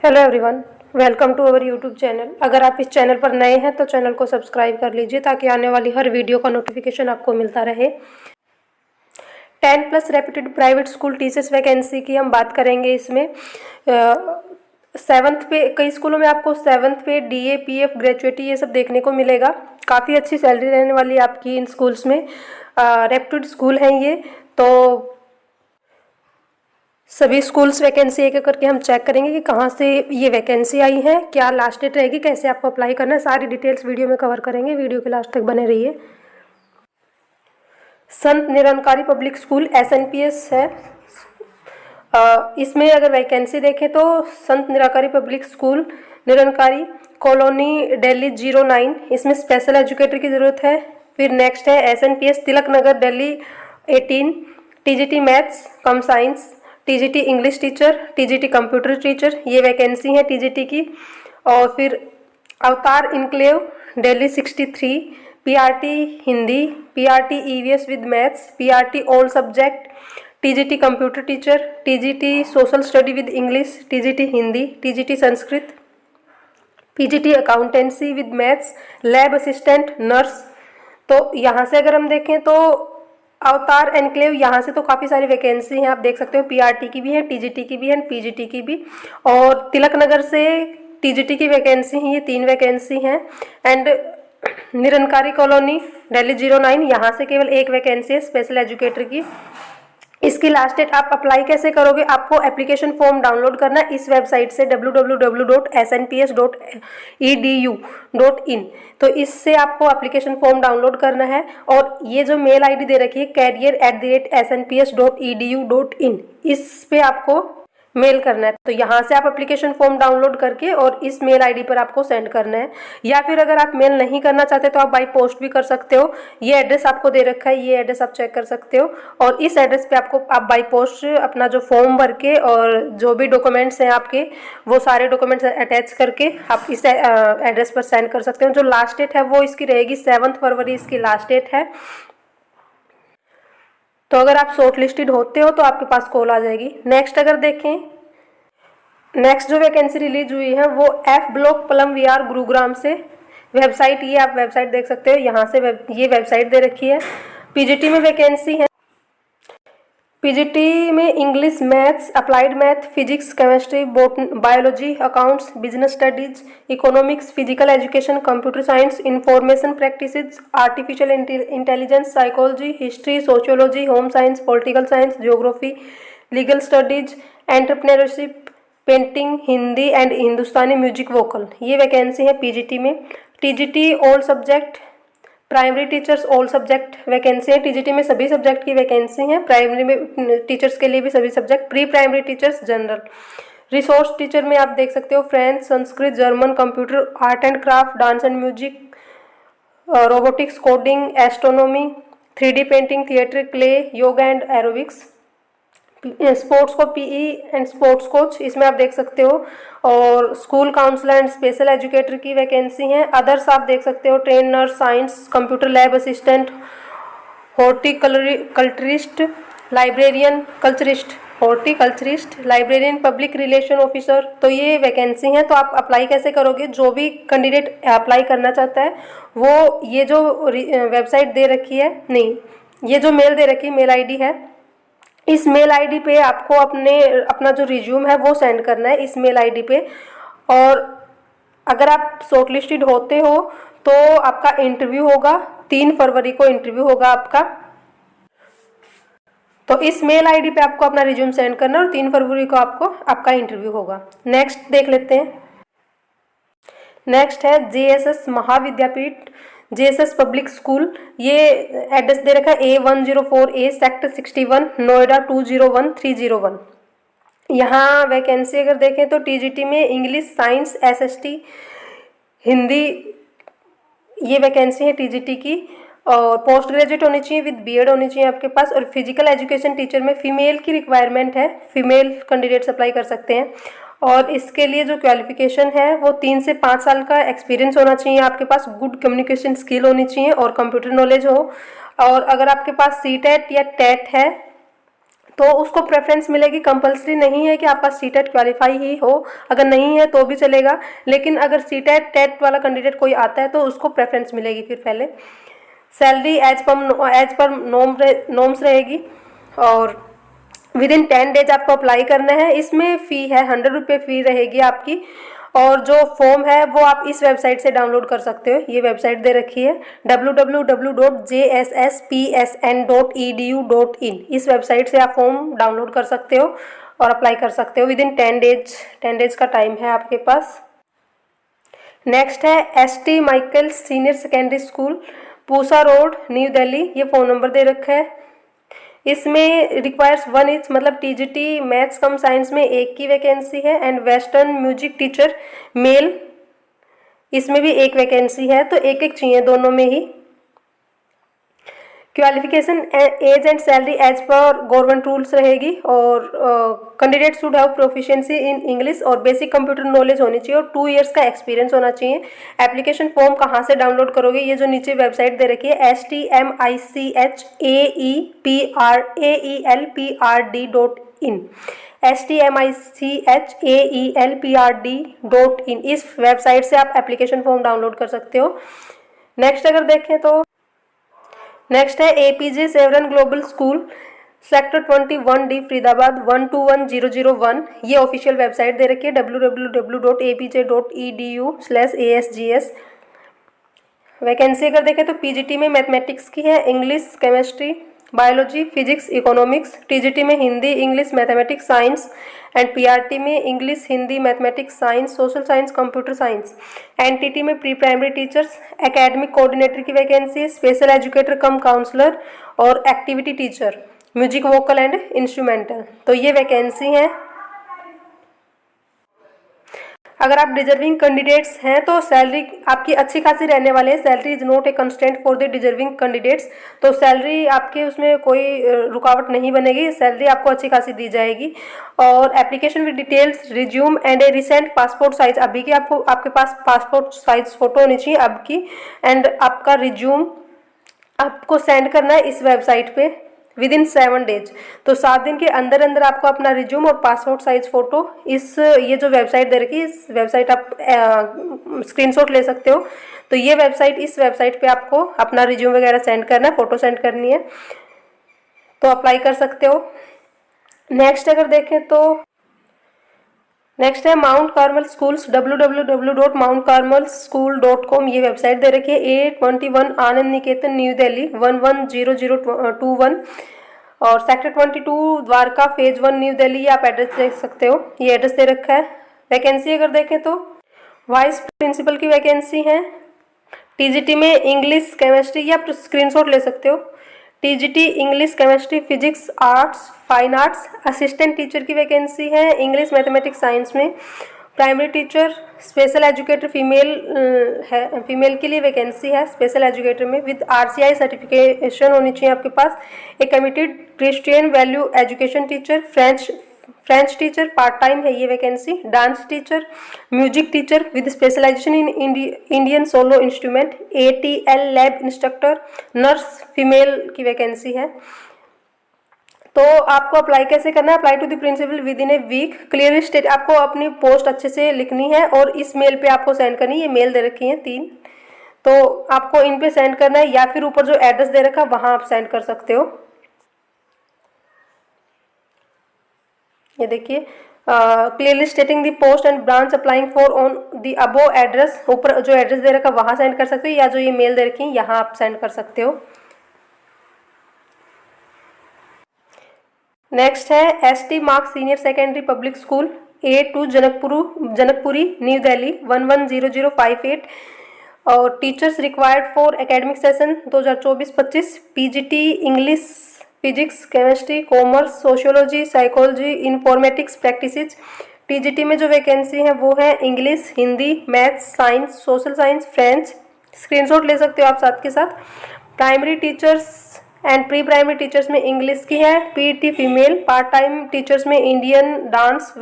Hello everyone, welcome to our YouTube channel. अगर आप इस चैनल पर नए हैं तो चैनल को सब्सक्राइब कर लीजिए ताकि आने वाली हर वीडियो का नोटिफिकेशन आपको मिलता रहे। 10+ reputed private school teachers vacancy की हम बात करेंगे। इसमें 7th पे कई स्कूलों में आपको 7th पे DA, PF, ग्रेजुएटी ये सब देखने को मिलेगा। काफ़ी अच्छी सैलरी रहने वाली है आपकी इन स्कूल्स में। रेप्यूटेड स्कूल हैं ये, तो सभी स्कूल्स वैकेंसी एक एक करके हम चेक करेंगे कि कहाँ से ये वैकेंसी आई है, क्या लास्ट डेट रहेगी, कैसे आपको अप्लाई करना है, सारी डिटेल्स वीडियो में कवर करेंगे। वीडियो के लास्ट तक बने रहिए। Sant Nirankari public school SNPS है। इसमें अगर वैकेंसी देखें तो Sant Nirankari public school Nirankari colony Delhi 09, इसमें स्पेशल एजुकेटर की ज़रूरत है। फिर नेक्स्ट है SNPS Tilak Nagar Delhi 18, TGT maths cum science, TGT English teacher, TGT computer teacher, ये वैकेंसी है TGT की। और फिर Avtar enclave Delhi 63, PRT Hindi, PRT EVS with maths, PRT all subject, TGT computer teacher, TGT social study with English, TGT Hindi, TGT Sanskrit, PGT accountancy with maths, lab assistant, nurse. तो यहाँ से अगर हम देखें तो अवतार एनक्लेव यहाँ से तो काफ़ी सारी वैकेंसी हैं, आप देख सकते हो। PRT की भी है, TGT की भी है, PGT की भी। और तिलक नगर से TGT की वैकेंसी है, ये 3 वैकेंसी हैं। एंड निरंकारी कॉलोनी दिल्ली 09, यहाँ से केवल 1 वैकेंसी है स्पेशल एजुकेटर की। इसकी लास्ट डेट आप अप्लाई कैसे करोगे? आपको एप्लीकेशन फॉर्म डाउनलोड करना है इस वेबसाइट से www.snps.edu.in। तो इससे आपको एप्लीकेशन फॉर्म डाउनलोड करना है। और ये जो मेल आईडी दे रखी है career@snps.edu.in, इस पे आपको मेल करना है। तो यहाँ से आप एप्लीकेशन फॉर्म डाउनलोड करके और इस मेल आईडी पर आपको सेंड करना है। या फिर अगर आप मेल नहीं करना चाहते तो आप बाई पोस्ट भी कर सकते हो। ये एड्रेस आपको दे रखा है, ये एड्रेस आप चेक कर सकते हो। और इस एड्रेस पे आपको आप बाई पोस्ट अपना जो फॉर्म भर के और जो भी डॉक्यूमेंट्स हैं आपके, वो सारे डॉक्यूमेंट्स अटैच करके आप इस एड्रेस पर सेंड कर सकते हो। जो लास्ट डेट है वो इसकी रहेगी 7 फरवरी, इसकी लास्ट डेट है। तो अगर आप शॉर्ट लिस्टेड होते हो तो आपके पास कॉल आ जाएगी। नेक्स्ट अगर देखें, नेक्स्ट जो वैकेंसी रिलीज हुई है वो F ब्लॉक पलम VR गुरुग्राम से। वेबसाइट ये आप वेबसाइट देख सकते हो, यहाँ से ये वेबसाइट दे रखी है। PGT में वैकेंसी है। PGT में English, maths, applied math, physics, chemistry, biology, accounts, business studies, economics, physical education, computer science, information practices, artificial intelligence, psychology, history, sociology, home science, political science, geography, legal studies, entrepreneurship, painting, Hindi and Hindustani music vocal, ये vacancy है PGT में। TGT all subject primary teachers all subject vacancy है। TGT में सभी subject की vacancy है। Primary में teachers के लिए भी सभी subject, pre primary teachers general. Resource teacher में आप देख सकते हो French, Sanskrit, German, computer, art and craft, dance and music, robotics, coding, astronomy, 3D painting, theatre, clay, yoga and aerobics. Sports को PE एंड स्पोर्ट्स कोच, इसमें आप देख सकते हो। और school counsellor and special educator की वैकेंसी है। अदर्स आप देख सकते हो, trainer, science, computer lab assistant, horticulturist, librarian, horticulturist, librarian, public relation officer. तो ये वैकेंसी है। तो आप अप्लाई कैसे करोगे? जो भी कैंडिडेट अप्लाई करना चाहता है वो ये जो वेबसाइट दे रखी है, नहीं, ये जो मेल दे रखी है, मेल आईडी है, इस मेल आईडी पे आपको अपना जो रिज्यूम है वो सेंड करना है इस मेल आईडी पे। और अगर आप शॉर्टलिस्टेड होते हो तो आपका इंटरव्यू होगा, 3 फरवरी को इंटरव्यू होगा आपका। तो इस मेल आईडी पे आपको अपना रिज्यूम सेंड करना है और 3 फरवरी को आपका इंटरव्यू होगा। नेक्स्ट देख लेते हैं। नेक्स्ट है JSS महाविद्यापीठ, JSS पब्लिक स्कूल। ये एड्रेस दे रखा है A104A सेक्टर 61 नोएडा 201301। यहाँ वैकेंसी अगर देखें तो TGT में इंग्लिश, साइंस, SST, हिंदी, ये वैकेंसी है TGT की। और पोस्ट ग्रेजुएट होनी चाहिए विद BEd होनी चाहिए आपके पास। और फिजिकल एजुकेशन टीचर में फीमेल की रिक्वायरमेंट है, फीमेल कैंडिडेट्स अप्लाई कर सकते हैं। और इसके लिए जो क्वालिफिकेशन है वो 3 से 5 साल का एक्सपीरियंस होना चाहिए आपके पास, गुड कम्युनिकेशन स्किल होनी चाहिए और कंप्यूटर नॉलेज हो। और अगर आपके पास CTET या TET है तो उसको प्रेफरेंस मिलेगी। कंपलसरी नहीं है कि आपका सीटेट क्वालिफाई ही हो, अगर नहीं है तो भी चलेगा, लेकिन अगर सीटेट टेट वाला कैंडिडेट कोई आता है तो उसको प्रेफरेंस मिलेगी फिर पहले। सैलरी एज पर नॉर्म्स रहेगी और विद इन 10 डेज आपको अप्लाई करना है। इसमें फ़ी है 100 रुपये फ़ी रहेगी आपकी, और जो फॉर्म है वो आप इस वेबसाइट से डाउनलोड कर सकते हो। ये वेबसाइट दे रखी है www.jsspsn.edu.in। इस वेबसाइट से आप फॉर्म डाउनलोड कर सकते हो और अप्लाई कर सकते हो। विद इन 10 डेज का टाइम है आपके पास। नेक्स्ट है ST Michael senior secondary school, Pusa road, new Delhi. ये फ़ोन नंबर दे रखा है। इसमें रिक्वायर्स 1 ईच, मतलब TGT मैथ्स कम साइंस में 1 की वैकेंसी है, and western music teacher mail, इसमें भी 1 वैकेंसी है, तो 1-1 चाहिए दोनों में ही। Qualification age and salary as per government rules रहेगी, और candidate should have proficiency in English और बेसिक कंप्यूटर नॉलेज होनी चाहिए, और 2 इयर्स का एक्सपीरियंस होना चाहिए। एप्लीकेशन फॉर्म कहाँ से डाउनलोड करोगे, ये जो नीचे वेबसाइट दे रखी है stmichaelprd.in, stmichaelprd.in, इस वेबसाइट से आप एप्लीकेशन फॉर्म डाउनलोड कर सकते हो। नेक्स्ट अगर देखें तो नेक्स्ट है APJ सेवरन global school, sector 21D, Faridabad 121001। ये ऑफिशियल वेबसाइट दे रखी है www.apj.edu/asgs। वैकेंसी अगर देखें तो PGT में मैथमेटिक्स की है, English, chemistry, biology, physics, economics. TGT में Hindi, English, mathematics, science, and PRT में English, Hindi, mathematics, science, social science, computer science. NTT में pre primary teachers, academic coordinator की वैकेंसी, स्पेशल एजुकेटर कम काउंसलर, और activity teacher, music, vocal and instrumental. तो ये vacancy है। अगर आप डिजर्विंग कैंडिडेट्स हैं तो सैलरी आपकी अच्छी खासी रहने वाली है। Salary is not a constant for the deserving candidates, तो सैलरी आपके उसमें कोई रुकावट नहीं बनेगी, सैलरी आपको अच्छी खासी दी जाएगी। और application with details, resume and A recent passport size, अभी की आपको आपके पास पासपोर्ट साइज फोटो होनी चाहिए अब की, एंड आपका रिज्यूम आपको सेंड करना है इस वेबसाइट पे विद इन 7 डेज। तो 7 दिन के अंदर अंदर आपको अपना रिज्यूम और पासपोर्ट साइज फोटो ये जो वेबसाइट दे रखी है, इस वेबसाइट आप स्क्रीनशॉट ले सकते हो। तो ये वेबसाइट, इस वेबसाइट पे आपको अपना रिज्यूम वगैरह सेंड करना है, फोटो सेंड करनी है, तो अप्लाई कर सकते हो। नेक्स्ट अगर देखें तो नेक्स्ट है माउंट कार्मल स्कूल्स, www.mountcarmelSchool.com। ये वेबसाइट दे रखी है। A21 आनंद निकेतन, न्यू दिल्ली 110021, और sector 22 Dwarka, phase 1, new Delhi. ये आप एड्रेस देख सकते हो, ये एड्रेस दे रखा है। वैकेंसी अगर देखें तो वाइस प्रिंसिपल की वैकेंसी है। TGT में इंग्लिश, केमिस्ट्री, या आप स्क्रीनशॉट ले सकते हो। TGT English, chemistry, physics, arts, fine arts. Assistant teacher की वैकेंसी है इंग्लिश, मैथमेटिक्स, साइंस में। Primary teacher, special educator female के लिए वैकेंसी है स्पेशल एजुकेटर में, विद RCI सर्टिफिकेशन होनी चाहिए आपके पास। एक committed Christian value education teacher, French teacher, part time है ये vacancy. Dance teacher, music teacher with specialization in Indian solo instrument, ATL lab instructor, nurse female की vacancy है। तो आपको अप्लाई कैसे करना है? Apply to the principal within a week, clearly state. आपको अपनी पोस्ट अच्छे से लिखनी है और इस मेल पे आपको सेंड करनी है। ये मेल दे रखी है 3, तो आपको इन पे सेंड करना है, या फिर ऊपर जो एड्रेस दे रखा है वहाँ आप सेंड कर सकते हो। ये देखिए, clearly stating the post and branch applying for on the above address, ऊपर जो एड्रेस दे रखा है वहाँ सेंड कर सकते हो, या जो ये मेल दे रखी है यहाँ आप सेंड कर सकते हो। नेक्स्ट है ST mark senior secondary public school, A2 Janakpuri, new Delhi 110058, और teachers required for academic session 2024-25, PGT English, physics, chemistry, commerce, sociology, psychology, informatics practices. TGT में जो वैकेंसी है वो है English, Hindi, maths, science, social science, French. Screenshot ले सकते हो आप साथ के साथ। Primary teachers and pre primary teachers में इंग्लिश की है, PET female. Part time teachers में Indian dance,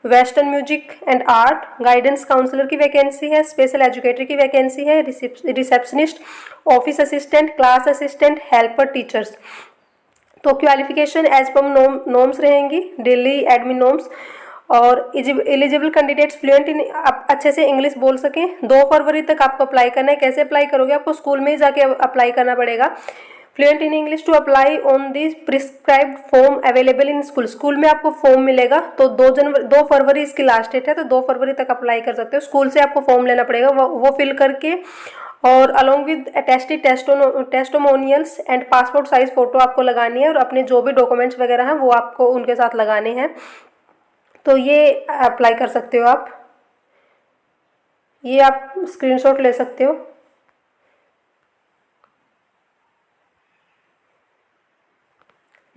western music and art. Guidance counsellor की वैकेंसी है, स्पेशल एजुकेटर की वैकेंसी है, receptionist, office assistant, class assistant, helper teachers. तो qualification as per norms रहेंगी, दिल्ली एडमिन नॉर्म्स। और एलिजिबल कैंडिडेट्स फ्लुएंट इन, आप अच्छे से इंग्लिश बोल सकें। 2 फरवरी तक आपको अप्लाई करना है। कैसे अप्लाई करोगे? आपको स्कूल में ही जाके अप्लाई करना पड़ेगा। Fluent in English to apply on this prescribed form available in school. School में आपको फॉर्म मिलेगा। तो 2 फरवरी इसकी लास्ट डेट है, तो 2 फरवरी तक अप्लाई कर सकते हो। स्कूल से आपको फॉर्म लेना पड़ेगा, वो फिल करके, और along with attested testimonials and passport size photo आपको लगानी है, और अपने जो भी डॉक्यूमेंट्स वगैरह हैं वो आपको उनके साथ लगाने हैं। तो ये अप्लाई कर सकते हो आप। ये आप स्क्रीनशॉट ले सकते हो।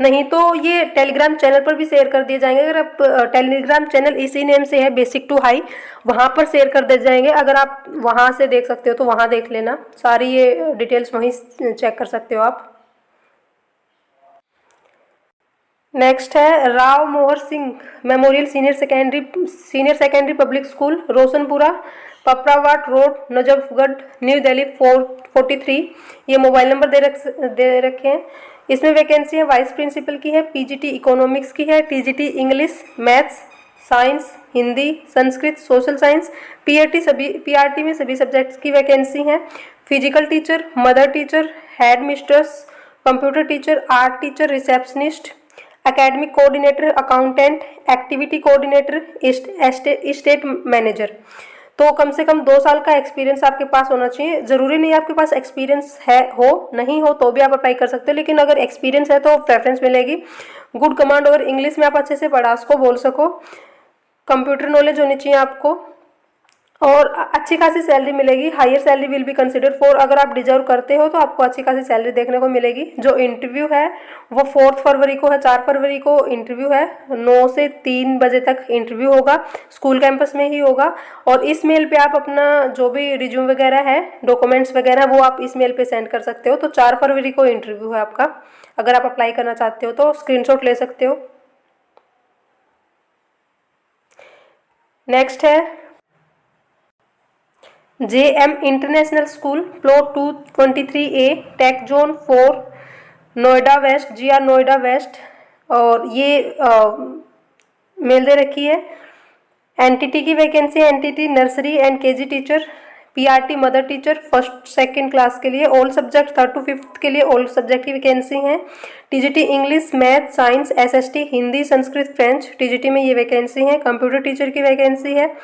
नहीं तो ये टेलीग्राम चैनल पर भी शेयर कर दिए जाएंगे। अगर आप टेलीग्राम चैनल इसी नेम से है, बेसिक टू हाई, वहाँ पर शेयर कर दिए जाएंगे। अगर आप वहाँ से देख सकते हो तो वहाँ देख लेना, सारी ये डिटेल्स वहीं चेक कर सकते हो आप। नेक्स्ट है Rao Mohar Singh memorial senior secondary public school, Roshanpura, Paprawat road, Najafgarh, new Delhi 443। ये मोबाइल नंबर दे रखे हैं। इसमें वैकेंसी है वाइस प्रिंसिपल की है, पीजीटी इकोनॉमिक्स की है, TGT English, maths, science, Hindi, Sanskrit, social science, PRT में सभी सब्जेक्ट्स की वैकेंसी है। Physical teacher, mother teacher, head mistress, computer teacher, art teacher, receptionist, academic coordinator, accountant, activity coordinator, state manager. तो कम से कम 2 साल का एक्सपीरियंस आपके पास होना चाहिए। ज़रूरी नहीं आपके पास एक्सपीरियंस है, नहीं हो तो भी आप अप्लाई कर सकते हो, लेकिन अगर एक्सपीरियंस है तो प्रेफरेंस मिलेगी। गुड कमांड ओवर इंग्लिश में आप अच्छे से पढ़ास को बोल सको। कंप्यूटर नॉलेज होनी चाहिए आपको, और अच्छी खासी सैलरी मिलेगी। Higher salary will be consider for, अगर आप डिजर्व करते हो तो आपको अच्छी खासी सैलरी देखने को मिलेगी। जो इंटरव्यू है वो 4 फरवरी को है, 4 फरवरी को इंटरव्यू है। 9 से 3 बजे तक इंटरव्यू होगा, स्कूल कैंपस में ही होगा। और इस मेल पे आप अपना जो भी रिज्यूम वगैरह है, डॉक्यूमेंट्स वगैरह, वो आप इस मेल पे सेंड कर सकते हो। तो 4 फरवरी को इंटरव्यू है आपका। अगर आप अप्लाई करना चाहते हो तो स्क्रीनशॉट ले सकते हो। नेक्स्ट है JM international school, plot 223A, tech zone 4, Noida west, GR Noida west. और ये मेल दे रखी है। एनटीटी की वैकेंसी है, NTT nursery and KG teacher, PRT mother teacher 1st 2nd class के लिए, all subject 3rd to 5th के लिए ऑल सब्जेक्ट की वैकेंसी है। TGT English, math, science, SST, Hindi, Sanskrit, French, TGT में ये वैकेंसी है। कंप्यूटर टीचर की वैकेंसी है,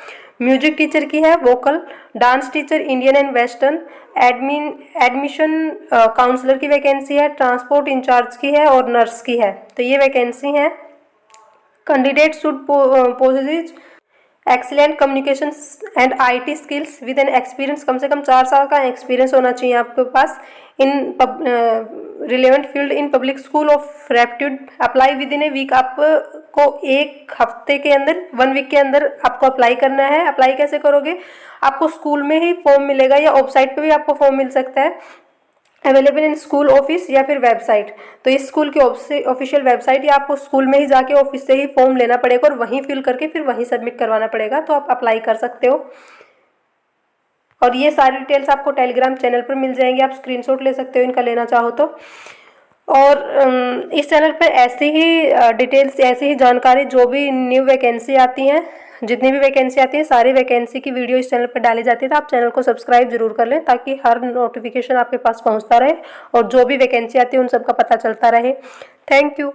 म्यूजिक टीचर की है, vocal, dance teacher Indian and western, admission counsellor की वैकेंसी है, ट्रांसपोर्ट इंचार्ज की है, और नर्स की है। तो ये वैकेंसी है। Candidate should possess excellent communication and IT skills with an experience, कम से कम 4 साल का एक्सपीरियंस होना चाहिए आपके पास in relevant field in public school of repute. Apply within a week, आपको 1 हफ्ते के अंदर, 1 वीक के अंदर आपको अप्लाई करना है। अप्लाई कैसे करोगे? आपको स्कूल में ही फॉर्म मिलेगा, या वेबसाइट पे भी आपको फॉर्म मिल सकता है, अवेलेबल इन स्कूल ऑफिस या फिर वेबसाइट। तो इस स्कूल की ऑफिशियल वेबसाइट, या आपको स्कूल में ही जाके ऑफिस से ही फॉर्म लेना पड़ेगा, और वहीं फिल करके फिर वहीं सबमिट करवाना पड़ेगा। तो आप अप्लाई कर सकते हो। और ये सारी डिटेल्स आपको टेलीग्राम चैनल पर मिल जाएंगी, आप स्क्रीनशॉट ले सकते हो इनका लेना चाहो तो। और इस चैनल पर ऐसी ही डिटेल्स, ऐसी ही जानकारी, जो भी न्यू वैकेंसी आती हैं, जितनी भी वैकेंसी आती है, सारी वैकेंसी की वीडियो इस चैनल पर डाली जाती है। तो आप चैनल को सब्सक्राइब जरूर कर लें, ताकि हर नोटिफिकेशन आपके पास पहुंचता रहे, और जो भी वैकेंसी आती है उन सब का पता चलता रहे। Thank you.